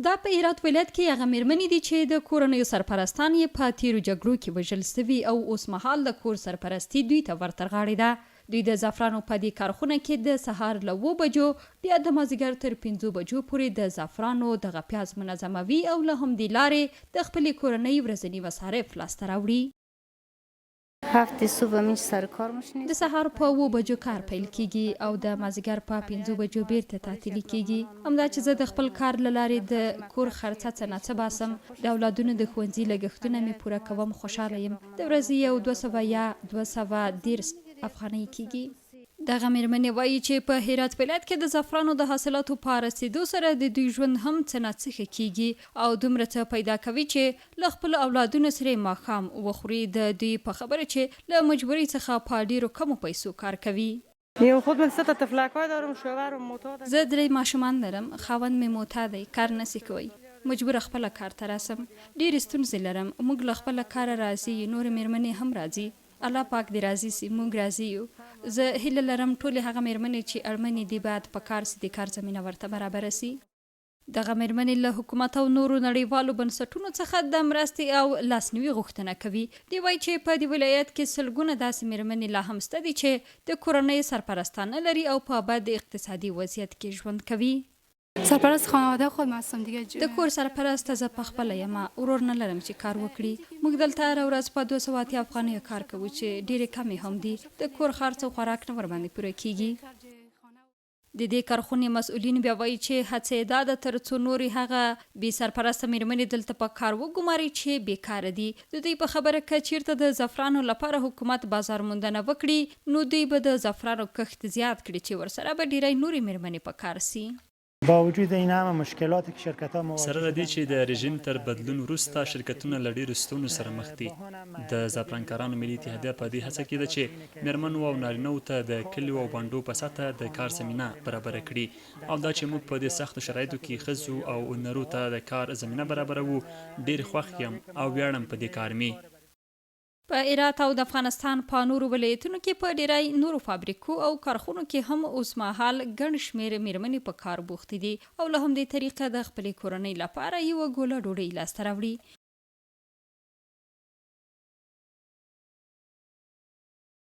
دا په هرات ولایت کې هغه میرمنې دي چې د کورنیو سرپرستان یې په تیرو جګړو کې وژل سوي او اوس مهال د کور سرپرستي دوی ته ورترغاړې ده. دوی د زعفرانو په دې کارخونه کې د سهار له 7 بجو بیا د مازدیګر تر 5 بجو پورې د زعفرانو دغه پیاز منظموي او له همدې لارې د خپلې کورنۍ ورځني مصارف لاسته راوړي. هفت صبح میش سر کار میشینید. د سهار په 7 بجو کار پیل کیږي او د مازدیګر په 5 بجو بیرته تعطیلي کیږي. همدا چې زه د خپل کار له لارې د کور خرڅه څه ناڅه باسم، د اولادونو د ښوونځي لګښتونه مې پوره کوم، خوشحاله یم. د ورځې یو 200 یا 210 افغانۍ کیږي. دغه میرمنې وایي چې په هرات ولایت کې د زعفرانو د حاصلاتو په رسیدو سره د دوی ژوند هم څه ناڅه ښه کیږي او دومره څه پیدا کوي چې له خپلو اولادونو سره ماښام وخوري. د دوی په خبره چې له مجبورۍ څخه په ډیرو کمو پیسو کار کوي. خود من 3 طفلک‌های دارم، شوهرم معتاد. زه 3 ماشومان لرم، خاوند مې معتاد دی، کار نشي کوي. مجبور خپل کار ته راسم. ډېرې ستونزې لرم. موږ له خپل کار راځي، نور میرمنې هم راځي. الله پاک دې راضي سي، موږ راضي یو. زه هیله لرم ټولې هغه میرمنې چې اړمنې دي باید په کار سي، د کار زمینه ورته برابره سي. دغه میرمنې له حکومت او نورو نړیوالو بنسټونو څخه د مرستې او لاسنیوي غوښتنه کوي. دوی وایي چې په دې ولایت کې سلګونه داسې میرمنې لا هم شته دي چې د کورنۍ سرپرستانه لري او په بد اقتصادي وضعیت کې ژوند کوي. سرپرست خانواده خود هستم دیگه. د کور سرپرست زه پخپله یم، ورور نه لرم چې کار وکړي. موږ دلته هره ورځ په 280 افغانیو کار کوو چې ډېرې کمې هم دي. د کور خرڅ او خوراک نه ورباندې پوره کیږي. د دې کارخونې مسؤلین بیا وایي چې هڅه یې دا ده تر څو نورې هغه بې سرپرسته میرمنې دلته په کار وګماري چې بیکاره دي. د دوی په خبره که چیرته د زعفرانو لپاره حکومت بازار موندنه وکړي نو دوی به د زعفرانو کښت زیات کړي چې ورسره به ډېری نورې میرمنې په کار سي. با وجود این همه مشکلات که شرکت‌ها مواجه سره له دې چې د رژیم تر بدلون وروسته شرکتونه له ډېرو ستونزو سره مخ دي، د زعفرانکارانو ملي اتحادیه په دې هڅه کې ده چې میرمنو او نارینه‌وو ته د کلیو او بانډو په سطحه د کار زمینه برابره کړي او دا چې موږ په دې سختو شرایطو کې ښځو او نرو ته د کار زمینه برابروو. ډېر خوښ یم او ویاړم په دې کار مې. په هرات او د افغانستان په نورو ولایتونو کې په ډیری نورو فابریکو او کارخونو کې هم اوس مهال ګڼ شمېر میرمنې په کار بوختې دي او له همدې طریقه د خپلې کورنۍ لپاره یوه ګوله ډوډۍ لاسته راوړي.